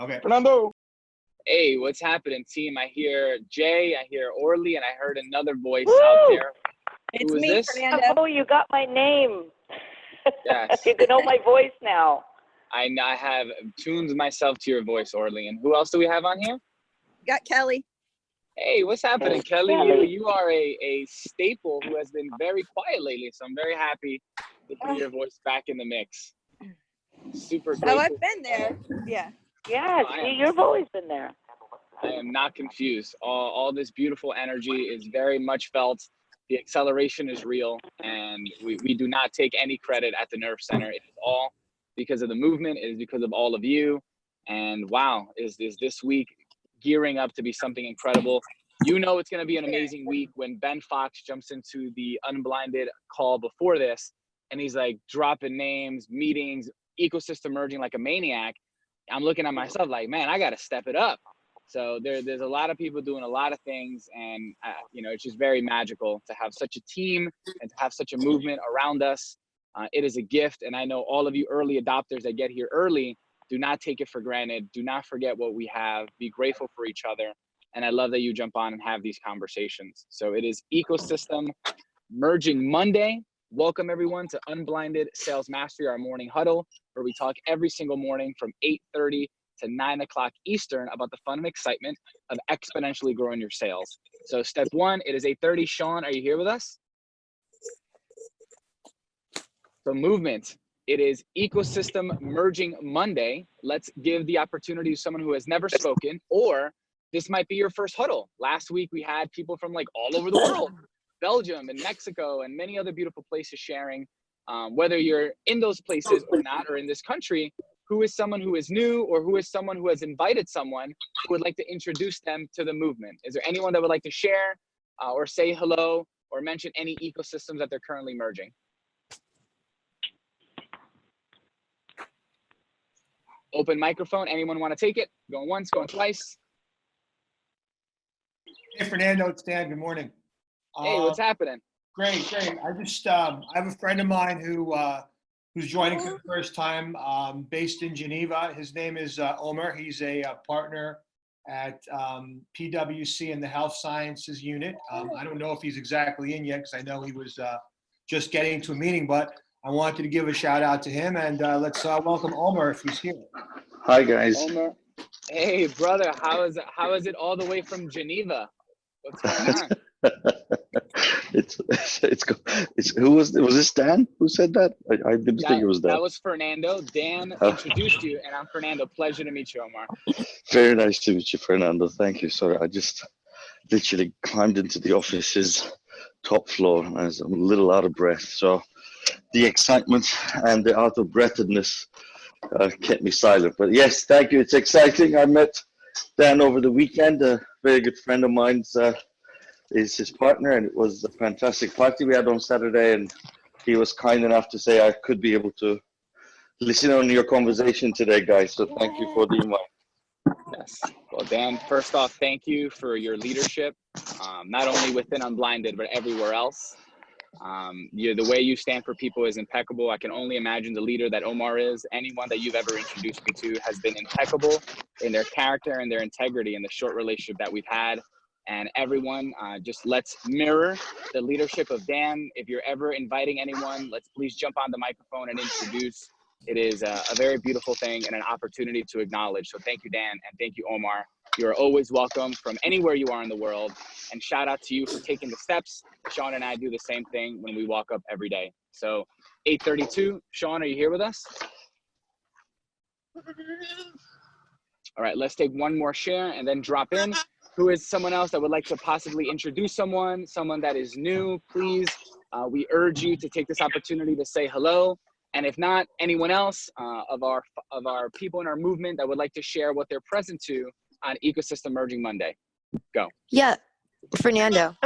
Okay. Fernando. Hey, what's happening, team? I hear Jay, I hear Orly, and I heard another voice Woo! out there. It's Who is me, this? Fernando. Oh, you got my name. Yes. You know my voice now. I have tuned myself to your voice, Orly. And who else do we have on here? Got Kelly. Hey, what's happening, Hey, Kelly? Kelly. You are a staple who has been very quiet lately, so I'm very happy to hear your voice back in the mix. Super So grateful. I've been there. Yeah. Yeah, see, you've always been there. I am not confused. All this beautiful energy is very much felt. The acceleration is real, and we do not take any credit at the Nerve Center. It is all because of the movement. It is because of all of you. And wow, is this week gearing up to be something incredible. You know it's going to be an amazing week when Ben Fox jumps into the Unblinded call before this, and he's like dropping names, meetings, ecosystem merging like a maniac. I'm looking at myself like, man, I got to step it up. So there's a lot of people doing a lot of things, and it's just very magical to have such a team and to have such a movement around us. It is a gift, and I know all of you early adopters that get here early, do not take it for granted. Do not forget what we have. Be grateful for each other, and I love that you jump on and have these conversations. So it is Ecosystem Merging Monday. Welcome everyone to Unblinded Sales Mastery, our morning huddle, where we talk every single morning from 8:30 to 9 o'clock Eastern about the fun and excitement of exponentially growing your sales. So step one, it is 8:30. Sean, are you here with us? So movement, it is Ecosystem Merging Monday. Let's give the opportunity to someone who has never spoken, or this might be your first huddle. Last week, we had people from like all over the world, Belgium and Mexico and many other beautiful places sharing. Whether you're in those places or not, or in this country, who is someone who is new, or who is someone who has invited someone who would like to introduce them to the movement? Is there anyone that would like to share or say hello or mention any ecosystems that they're currently merging? Open microphone. Anyone want to take it? Going once, going twice. Hey, Fernando, it's Dan. Good morning. Hey, what's happening? Great. I have a friend of mine who's joining for the first time, based in Geneva. His name is Omer. He's a partner at PwC in the Health Sciences unit. I don't know if he's exactly in yet because I know he was just getting to a meeting, but I wanted to give a shout out to him, and let's welcome Omer if he's here. Hi guys. Omer. Hey brother, how is it all the way from Geneva? What's going on? it's who was this Dan who said that? I didn't think it was Dan. That was Fernando. Dan introduced you, and I'm Fernando. Pleasure to meet you, Omar. Very nice to meet you, Fernando. Thank you. Sorry, I just literally climbed into the office's top floor and I was a little out of breath. So the excitement and the out of breathedness kept me silent. But yes, thank you. It's exciting. I met Dan over the weekend. A very good friend of mine's is his partner, and it was a fantastic party we had on Saturday, and he was kind enough to say I could be able to listen on your conversation today, guys. So thank you for the invite. Yes. Well, Dan, first off, thank you for your leadership, not only within Unblinded, but everywhere else. The way you stand for people is impeccable. I can only imagine the leader that Omar is. Anyone that you've ever introduced me to has been impeccable in their character and their integrity in the short relationship that we've had. And everyone, just let's mirror the leadership of Dan. If you're ever inviting anyone, let's please jump on the microphone and introduce. It is a very beautiful thing and an opportunity to acknowledge. So thank you, Dan, and thank you, Omar. You are always welcome from anywhere you are in the world. And shout out to you for taking the steps. Sean and I do the same thing when we walk up every day. So 8:32, Sean, are you here with us? All right, let's take one more share and then drop in. Who is someone else that would like to possibly introduce someone that is new? Please, we urge you to take this opportunity to say hello. And if not, anyone else of our people in our movement that would like to share what they're present to on Ecosystem Merging Monday. Go. Yeah, Fernando.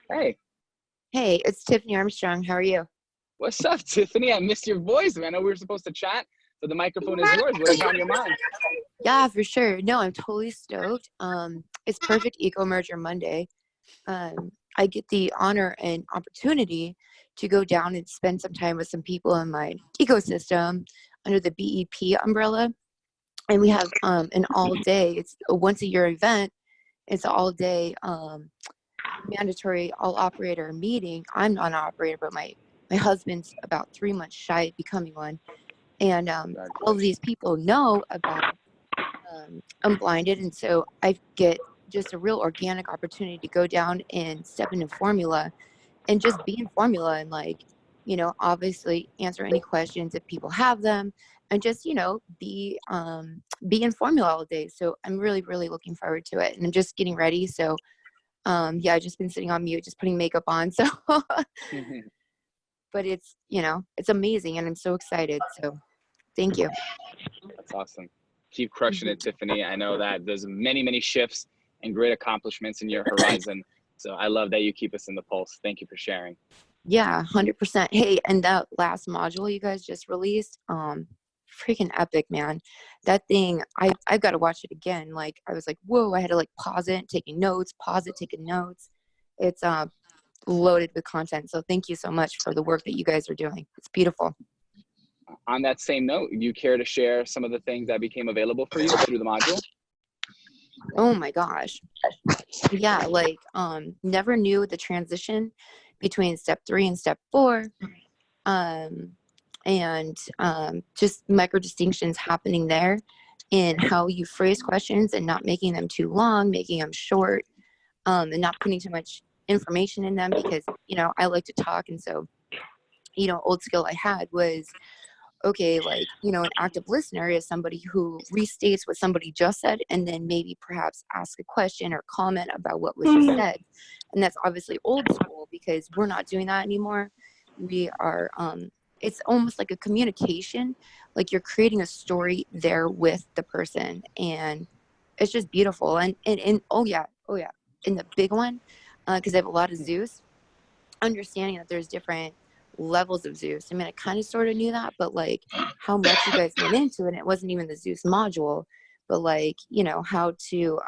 Hey. Hey, it's Tiffany Armstrong. How are you? What's up, Tiffany? I missed your voice. I know we were supposed to chat, so the microphone is yours. What is on your mind? Yeah, for sure. No, I'm totally stoked. It's perfect Eco Merger Monday. I get the honor and opportunity to go down and spend some time with some people in my ecosystem under the BEP umbrella. and we have an all day, it's a once a year event. It's an all day mandatory all operator meeting. I'm not an operator, but my husband's about 3 months shy of becoming one. And all of these people know about Unblinded. And so I get just a real organic opportunity to go down and step into formula and just be in formula and, like, you know, obviously answer any questions if people have them, and just, you know, be in formula all day. So I'm really, really looking forward to it. And I'm just getting ready. So yeah, I've just been sitting on mute, just putting makeup on. So but it's, you know, it's amazing and I'm so excited. So thank you. That's awesome. Keep crushing it, Tiffany. I know that there's many, many shifts and great accomplishments in your horizon. So I love that you keep us in the pulse. Thank you for sharing. Yeah, 100%. Hey, and that last module you guys just released, freaking epic, man. That thing, I've got to watch it again. Like, I was like, whoa, I had to like pause it, taking notes, pause it, taking notes. It's loaded with content. So thank you so much for the work that you guys are doing. It's beautiful. On that same note, you care to share some of the things that became available for you through the module? Oh my gosh. Yeah, like never knew the transition between step 3 and step 4. And just micro distinctions happening there in how you phrase questions and not making them too long, making them short, and not putting too much information in them, because, you know, I like to talk. And so, you know, old skill I had was, okay, like, you know, an active listener is somebody who restates what somebody just said and then maybe perhaps ask a question or comment about what was just said. And that's obviously old school, because we're not doing that anymore. We are, it's almost like a communication, like you're creating a story there with the person, and it's just beautiful. And oh yeah, and the big one, because I have a lot of Zeus, understanding that there's different levels of Zeus. I mean, I kind of sort of knew that, but like how much you guys went into it, and it wasn't even the Zeus module, but like, you know, how to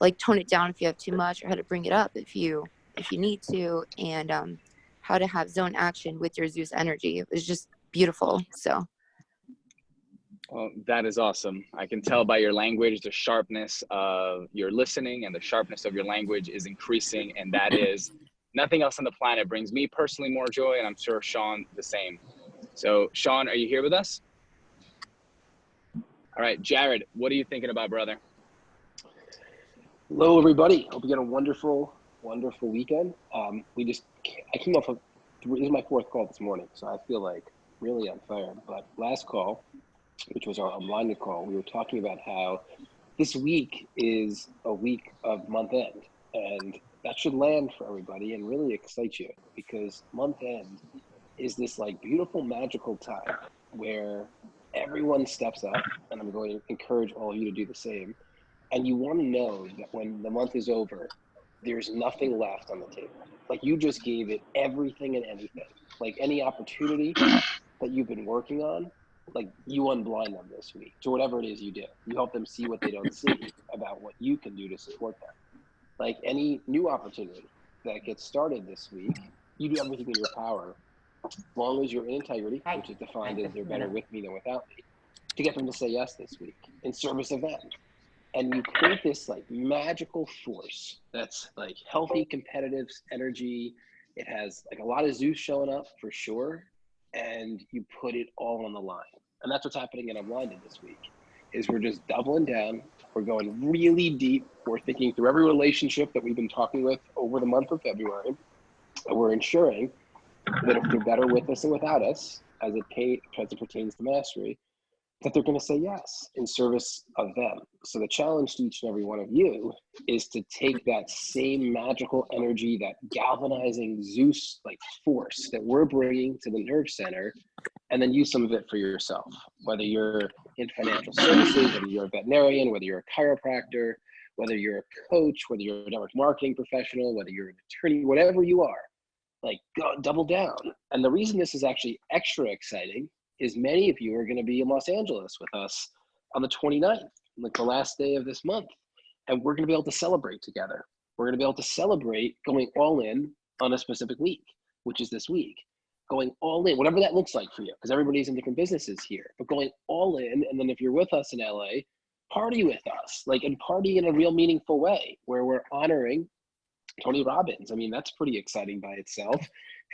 like tone it down if you have too much, or how to bring it up if you need to, and how to have zone action with your Zeus energy. It was just beautiful. So Well, that is awesome. I can tell by your language, the sharpness of your listening and the sharpness of your language is increasing. And that is, nothing else on the planet brings me personally more joy. And I'm sure Sean the same. So Sean, are you here with us? All right, Jared, what are you thinking about, brother? Hello, everybody. Hope you had a wonderful, wonderful weekend. I came off of, this is my 4th call this morning, so I feel like really on fire. But last call, which was our unblinded call, we were talking about how this week is a week of month end, and that should land for everybody and really excite you, because month end is this like beautiful, magical time where everyone steps up, and I'm going to encourage all of you to do the same. And you want to know that when the month is over, there's nothing left on the table. Like, you just gave it everything and anything. Like, any opportunity that you've been working on, like, you unblind them this week to whatever it is you do. You help them see what they don't see about what you can do to support them. Like, any new opportunity that gets started this week, you do everything in your power, as long as you're in integrity, which is defined as they're better with me than without me, to get them to say yes this week in service of them. And you create this like magical force that's like healthy, competitive energy. It has like a lot of Zeus showing up for sure. And you put it all on the line. And that's what's happening in Unblinded this week, is we're just doubling down. We're going really deep. We're thinking through every relationship that we've been talking with over the month of February. And we're ensuring that if they're better with us and without us, as it pertains to mastery, that they're going to say yes in service of them. So the challenge to each and every one of you is to take that same magical energy, that galvanizing Zeus like force that we're bringing to the nerve center, and then use some of it for yourself. Whether you're in financial services, whether you're a veterinarian, whether you're a chiropractor, whether you're a coach, whether you're a network marketing professional, whether you're an attorney, whatever you are, like, go double down. And the reason this is actually extra exciting is many of you are going to be in Los Angeles with us on the 29th, like the last day of this month. And we're going to be able to celebrate together. We're going to be able to celebrate going all in on a specific week, which is this week. going all in, whatever that looks like for you, because everybody's in different businesses here, but going all in. And then if you're with us in LA, party with us, like, and party in a real meaningful way where we're honoring Tony Robbins. I mean, that's pretty exciting by itself.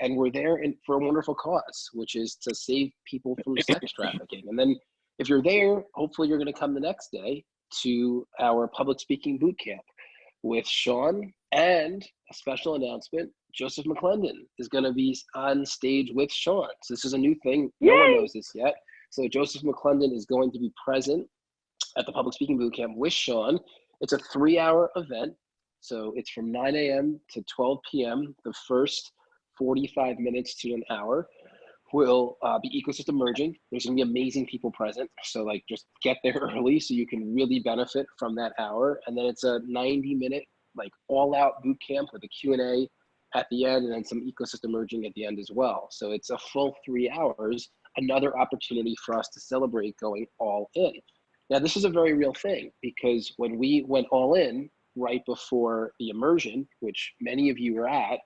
And we're there for a wonderful cause, which is to save people from sex trafficking. And then if you're there, hopefully you're going to come the next day to our public speaking boot camp with Sean, and a special announcement, Joseph McClendon is going to be on stage with Sean. So this is a new thing. No one knows this yet. So Joseph McClendon is going to be present at the public speaking boot camp with Sean. It's a 3-hour event. So it's from 9 a.m. to 12 p.m. The first 45 minutes to an hour will be ecosystem merging. There's going to be amazing people present. So like, just get there early so you can really benefit from that hour. And then it's a 90-minute, like, all out boot camp with a Q&A at the end, and then some ecosystem merging at the end as well. So it's a full 3 hours, another opportunity for us to celebrate going all in. Now, this is a very real thing, because when we went all in right before the immersion, which many of you were at,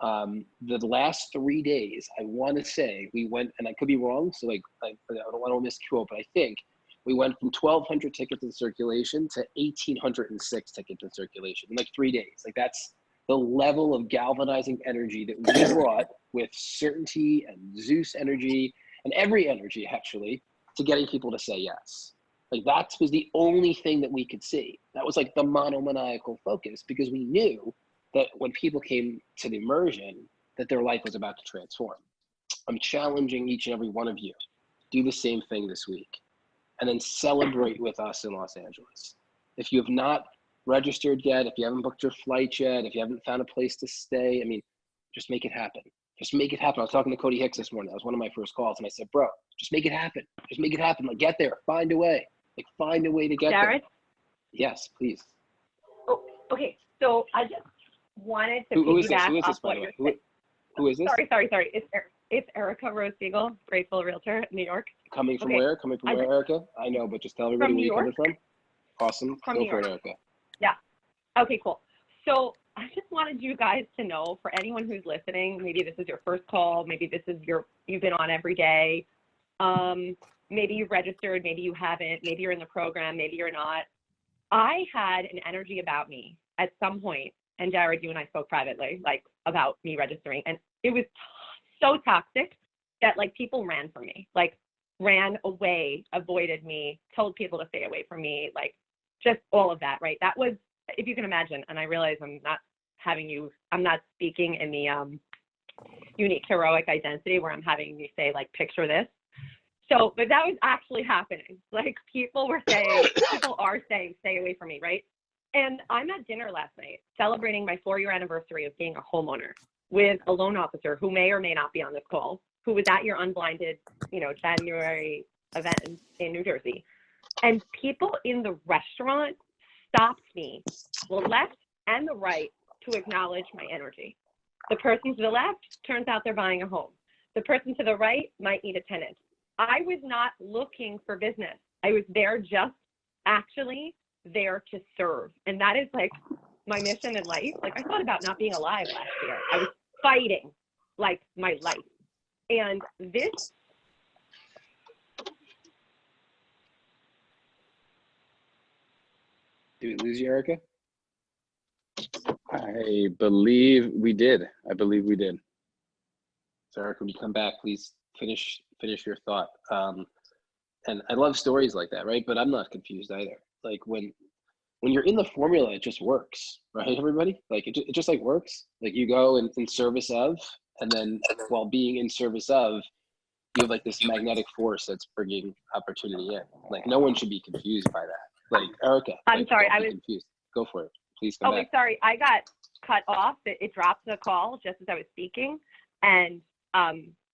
the last 3 days, I want to say we went, and I could be wrong, so like, I don't want to misquote, but I think we went from 1,200 tickets in circulation to 1,806 tickets in circulation in like 3 days. Like, that's the level of galvanizing energy that we brought with certainty and Zeus energy and every energy, actually, to getting people to say yes. Like, that was the only thing that we could see. That was like the monomaniacal focus, because we knew that when people came to the immersion, that their life was about to transform. I'm challenging each and every one of you, do the same thing this week, and then celebrate with us in Los Angeles. If you have not registered yet, if you haven't booked your flight yet, if you haven't found a place to stay, I mean, just make it happen. Just make it happen. I was talking to Cody Hicks this morning. That was one of my first calls, and I said, bro, just make it happen. Just make it happen. Like, get there, find a way. Like, find a way to get Jared? there. Yes, please. Oh, okay. So I just wanted to Who is this? piggyback Who is off this, by what the you're way? saying. Who is this? Sorry. It's Erica Rose Siegel, Grateful Realtor, New York. Coming from Okay. where? Coming from where, Erica? I know, but just tell everybody From where New you're coming York. from. Awesome. From Go New for it, York. Erica. Yeah. Okay, cool. So I just wanted you guys to know, for anyone who's listening, maybe this is your first call, maybe this is you've been on every day. Maybe you've registered, maybe you haven't, maybe you're in the program, maybe you're not. I had an energy about me at some point, and Jared, you and I spoke privately, like, about me registering, and it was so toxic that, like, people ran from me, like, ran away, avoided me, told people to stay away from me, like, just all of that, right? That was, if you can imagine, and I realize I'm not speaking in the unique heroic identity where I'm having you say, like, picture this. So, but that was actually happening. Like, people are saying, stay away from me, right? And I'm at dinner last night celebrating my 4-year anniversary of being a homeowner with a loan officer who may or may not be on this call, who was at your unblinded, January event in New Jersey. And people in the restaurant stopped me, the left and the right, to acknowledge my energy. The person to the left, turns out they're buying a home. The person to the right might need a tenant. I was not looking for business. I was there just actually there to serve. And that is, like, my mission in life. Like, I thought about not being alive last year. I was fighting, like, my life. And this. Did we lose you, Erica? I believe we did. So, Erica, when you come back, please finish your thought. And I love stories like that, right? But I'm not confused either. Like, when you're in the formula, it just works, right, everybody? Like, it just like works. Like, you go in service of, and then while being in service of, you have like this magnetic force that's bringing opportunity in. Like, no one should be confused by that. Like, Erica, I'm sorry, don't be confused. Go for it. Please come back. Sorry, I got cut off. It dropped the call just as I was speaking. And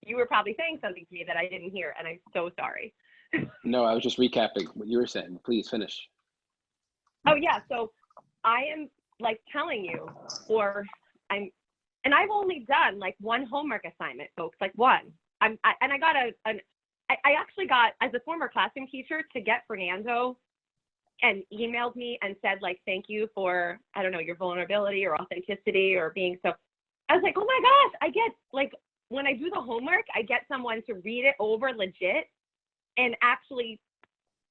you were probably saying something to me that I didn't hear, and I'm so sorry. No, I was just recapping what you were saying. Please finish. Oh yeah, so I am, like, telling you, and I've only done, like, one homework assignment, folks, like, one. I actually got, as a former classroom teacher, to get Fernando and emailed me and said, like, thank you for, I don't know, your vulnerability or authenticity or being so. I was like, oh my gosh, I get, like, when I do the homework, I get someone to read it over legit and actually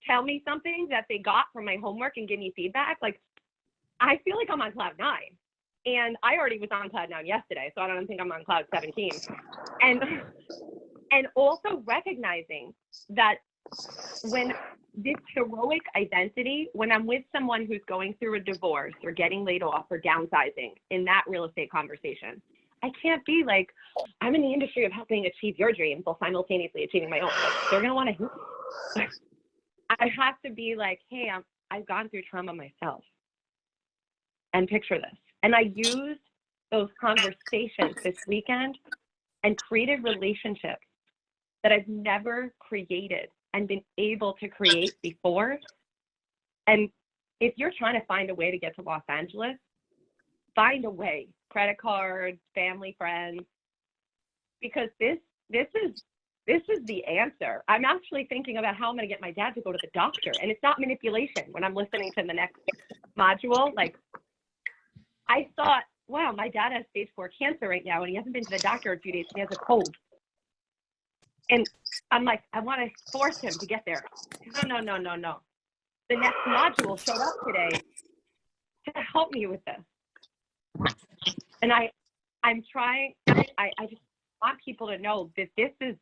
tell me something that they got from my homework and give me feedback. Like, I feel like I'm on cloud 9. And I already was on cloud 9 yesterday, so I don't think I'm on cloud 17. And also recognizing that when this heroic identity, when I'm with someone who's going through a divorce or getting laid off or downsizing in that real estate conversation, I can't be like, I'm in the industry of helping achieve your dreams while simultaneously achieving my own. Like, they're going to want to hear me. I have to be like, hey, I've gone through trauma myself. And picture this. And I used those conversations this weekend and created relationships that I've never created and been able to create before. And if you're trying to find a way to get to Los Angeles, find a way. Credit cards, family, friends, because this is the answer. I'm actually thinking about how I'm going to get my dad to go to the doctor, and it's not manipulation. When I'm listening to the next module, like, I thought, wow, my dad has stage 4 cancer right now, and he hasn't been to the doctor in a few days, and he has a cold. And I'm like, I want to force him to get there. No. The next module showed up today to help me with this. And I'm trying, I just want people to know that this is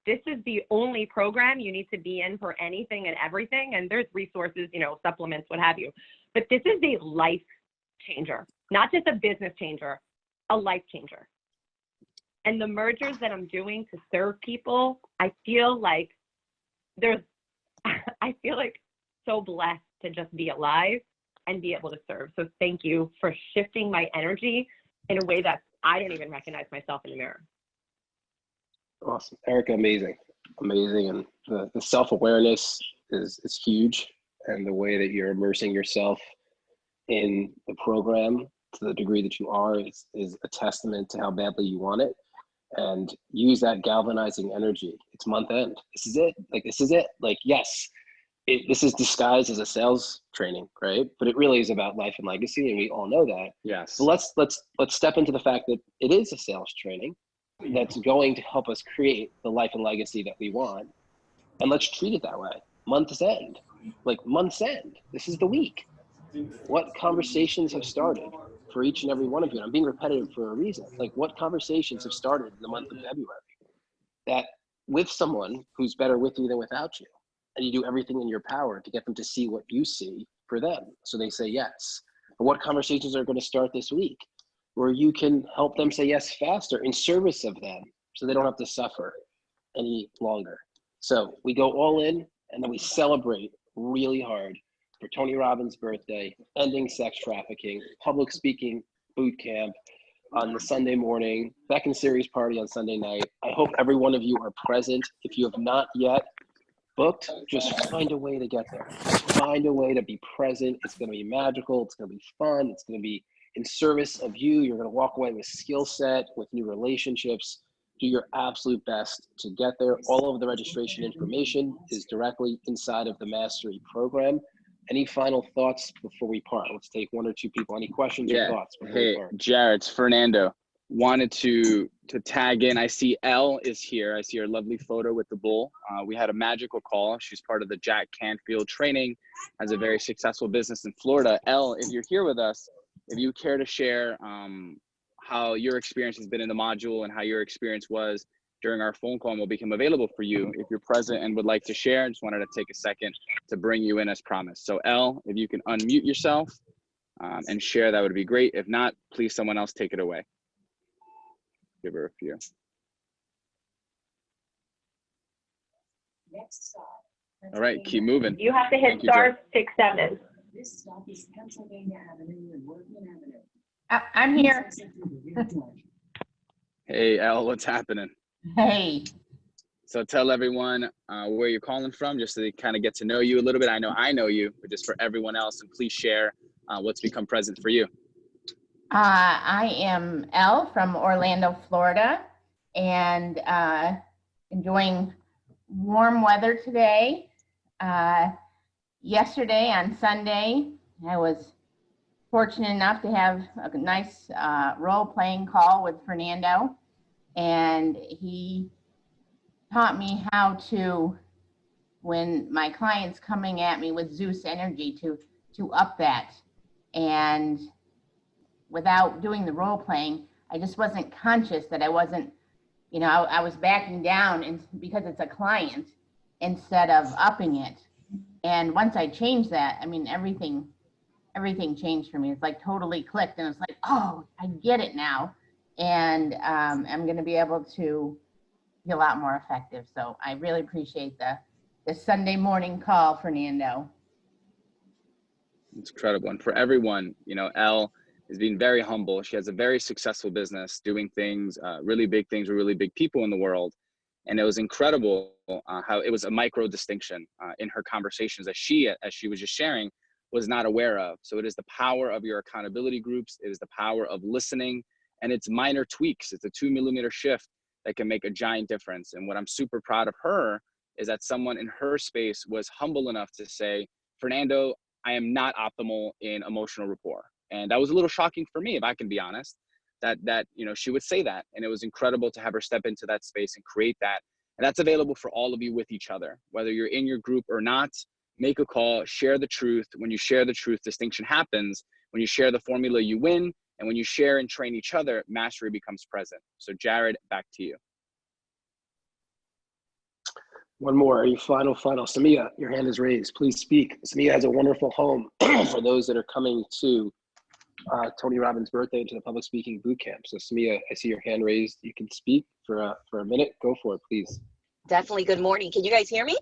the only program you need to be in for anything and everything. And there's resources, supplements, what have you. But this is a life changer, not just a business changer, a life changer. And the mergers that I'm doing to serve people, I feel like so blessed to just be alive and be able to serve. So thank you for shifting my energy in a way that I don't even recognize myself in the mirror. Awesome. Erica, amazing. And the self-awareness is huge. And the way that you're immersing yourself in the program to the degree that you are is a testament to how badly you want it. And use that galvanizing energy. It's month end. This is it. Like, yes, this is disguised as a sales training, right? But it really is about life and legacy, and we all know that. Yes. So let's step into the fact that it is a sales training that's going to help us create the life and legacy that we want. And let's treat it that way. Month's end. This is the week. What conversations have started for each and every one of you? And I'm being repetitive for a reason. Like, what conversations have started in the month of February that with someone who's better with you than without you, and you do everything in your power to get them to see what you see for them, so they say yes? And what conversations are going to start this week where you can help them say yes faster in service of them, so they don't have to suffer any longer? So we go all in, and then we celebrate really hard for Tony Robbins' birthday, ending sex trafficking, public speaking boot camp on the Sunday morning, Beck and Series party on Sunday night. I hope every one of you are present. If you have not yet booked, just find a way to get there. Just find a way to be present. It's going to be magical. It's going to be fun. It's going to be in service of you. You're going to walk away with skill set, with new relationships. Do your absolute best to get there. All of the registration information is directly inside of the Mastery program. Any final thoughts before we part? Let's take 1 or 2 people. Any questions or thoughts before we part? Jared, it's Fernando. Wanted to tag in. I see Elle is here. I see her lovely photo with the bull. We had a magical call. She's part of the Jack Canfield training, has a very successful business in Florida. Elle, if you're here with us, if you care to share how your experience has been in the module and how your experience was during our phone call, and will become available for you if you're present and would like to share. I just wanted to take a second to bring you in as promised. So Elle, if you can unmute yourself and share, that would be great. If not, please someone else take it away. Give her a few. All right, keep moving. You have to hit star 67. This stop is Pennsylvania Avenue and Workman Avenue. I'm here. Hey, Elle, what's happening? Hey. So tell everyone where you're calling from, just so they kind of get to know you a little bit. I know you, but just for everyone else, and please share what's become present for you. I am Elle from Orlando, Florida, and enjoying warm weather today. Yesterday on Sunday, I was fortunate enough to have a nice role-playing call with Fernando, And he taught me how to, when my client's coming at me with Zeus energy, to up that. And without doing the role playing, I just wasn't conscious that I wasn't, you know, I was backing down and because it's a client instead of upping it. And once I changed that, I mean, everything changed for me. It's like totally clicked, and it's like, oh, I get it now. And I'm going to be able to be a lot more effective. So I really appreciate the Sunday morning call, Fernando. It's incredible. And for everyone, you know, Elle is being very humble. She has a very successful business doing things, really big things with really big people in the world. And it was incredible how it was a micro distinction in her conversations that she, as she was just sharing, was not aware of. So it is the power of your accountability groups. It is the power of listening, and it's minor tweaks. It's a 2 millimeter shift that can make a giant difference. And what I'm super proud of her is that someone in her space was humble enough to say, Fernando, I am not optimal in emotional rapport. And that was a little shocking for me, if I can be honest, that you know, she would say that. And it was incredible to have her step into that space and create that. And that's available for all of you with each other, whether you're in your group or not. Make a call, share the truth. When you share the truth, distinction happens. When you share the formula, you win. And when you share and train each other, mastery becomes present. So Jared, back to you. One more. Are you final? Samia, your hand is raised. Please speak. Samia has a wonderful home for those that are coming to Tony Robbins' birthday to the public speaking boot camp. So Samia, I see your hand raised. You can speak for a minute. Go for it, please. Definitely. Good morning. Can you guys hear me?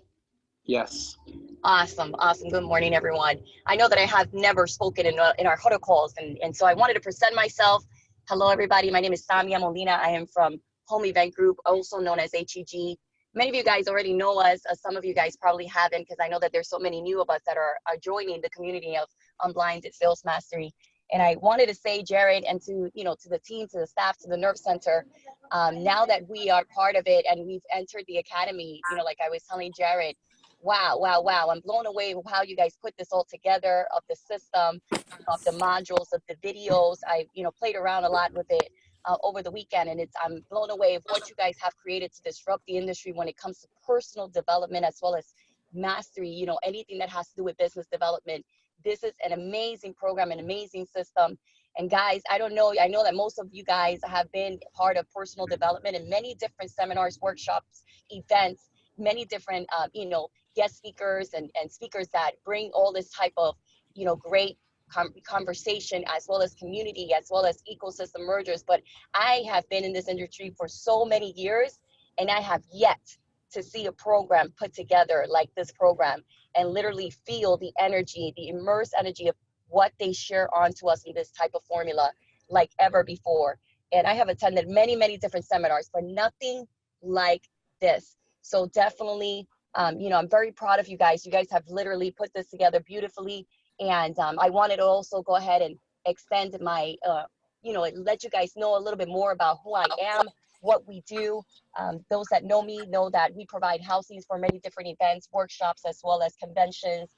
Yes. Awesome. Good morning, everyone. I know that I have never spoken in our huddle calls, and so I wanted to present myself. Hello, everybody. My name is Samia Molina. I am from Home Event Group, also known as HEG. Many of you guys already know us. Some of you guys probably haven't, because I know that there's so many new of us that are joining the community of Unblinded Sales Mastery. And I wanted to say, Jared, and to the team, to the staff, to the Nerve Center, now that we are part of it and we've entered the academy, like I was telling Jared, wow. I'm blown away with how you guys put this all together, of the system, of the modules, of the videos. I, played around a lot with it over the weekend, and I'm blown away with what you guys have created to disrupt the industry when it comes to personal development as well as mastery, anything that has to do with business development. This is an amazing program, an amazing system. And guys, I know that most of you guys have been part of personal development in many different seminars, workshops, events, many different, guest speakers and speakers that bring all this type of, great conversation, as well as community, as well as ecosystem mergers. But I have been in this industry for so many years, and I have yet to see a program put together like this program and literally feel the energy, the immersed energy of what they share onto us in this type of formula like ever before. And I have attended many, many different seminars, but nothing like this. So definitely, I'm very proud of you guys. You guys have literally put this together beautifully. And I wanted to also go ahead and extend my, let you guys know a little bit more about who I am, what we do. Those that know me know that we provide housings for many different events, workshops, as well as conventions,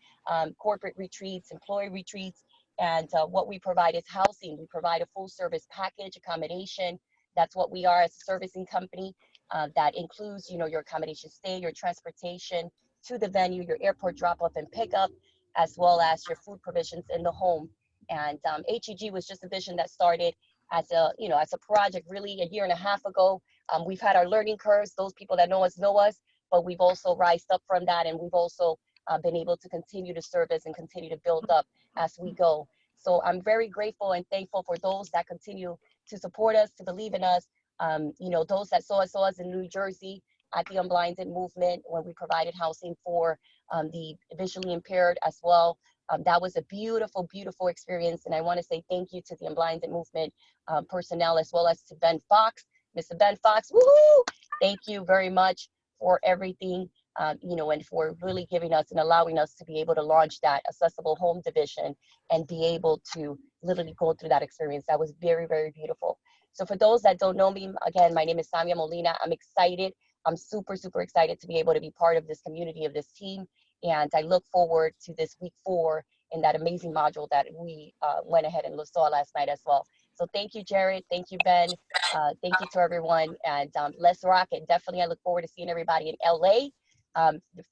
corporate retreats, employee retreats. And what we provide is housing. We provide a full service package, accommodation. That's what we are as a servicing company. That includes, your accommodation stay, your transportation to the venue, your airport drop off and pickup, as well as your food provisions in the home. And HEG was just a vision that started as a project really a year and a half ago. We've had our learning curves. Those people that know us, but we've also rised up from that, and we've also been able to continue to service and continue to build up as we go. So I'm very grateful and thankful for those that continue to support us, to believe in us. Those that saw us in New Jersey at the Unblinded movement when we provided housing for the visually impaired as well. That was a beautiful, beautiful experience. And I want to say thank you to the Unblinded movement personnel, as well as to Ben Fox, Mr. Ben Fox. Woohoo! Thank you very much for everything, and for really giving us and allowing us to be able to launch that accessible home division and be able to literally go through that experience. That was very, very beautiful. So for those that don't know me, again, my name is Samia Molina. I'm excited. I'm super, super excited to be able to be part of this community, of this team. And I look forward to this week 4 in that amazing module that we went ahead and saw last night as well. So thank you, Jared. Thank you, Ben. Thank you to everyone, and let's rock it. Definitely, I look forward to seeing everybody in LA.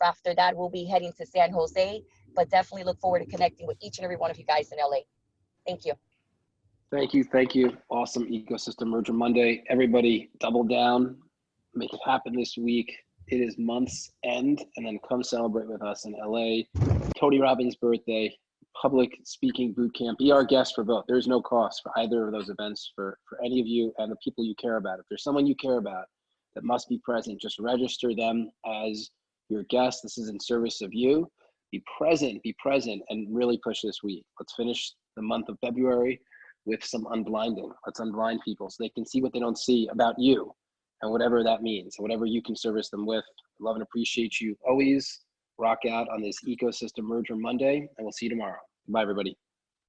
After that, we'll be heading to San Jose, but definitely look forward to connecting with each and every one of you guys in LA. Thank you. Thank you. Thank you. Awesome Ecosystem Merger Monday. Everybody double down, make it happen this week. It is month's end, and then come celebrate with us in LA. Tony Robbins' birthday, public speaking boot camp. Be our guest for both. There's no cost for either of those events for any of you and the people you care about. If there's someone you care about that must be present, just register them as your guest. This is in service of you. Be present, and really push this week. Let's finish the month of February with some unblinding. Let's unblind people so they can see what they don't see about you, and whatever that means, whatever you can service them with. Love and appreciate you always. Rock out on this Ecosystem Merger Monday, and we'll see you tomorrow. Bye, everybody.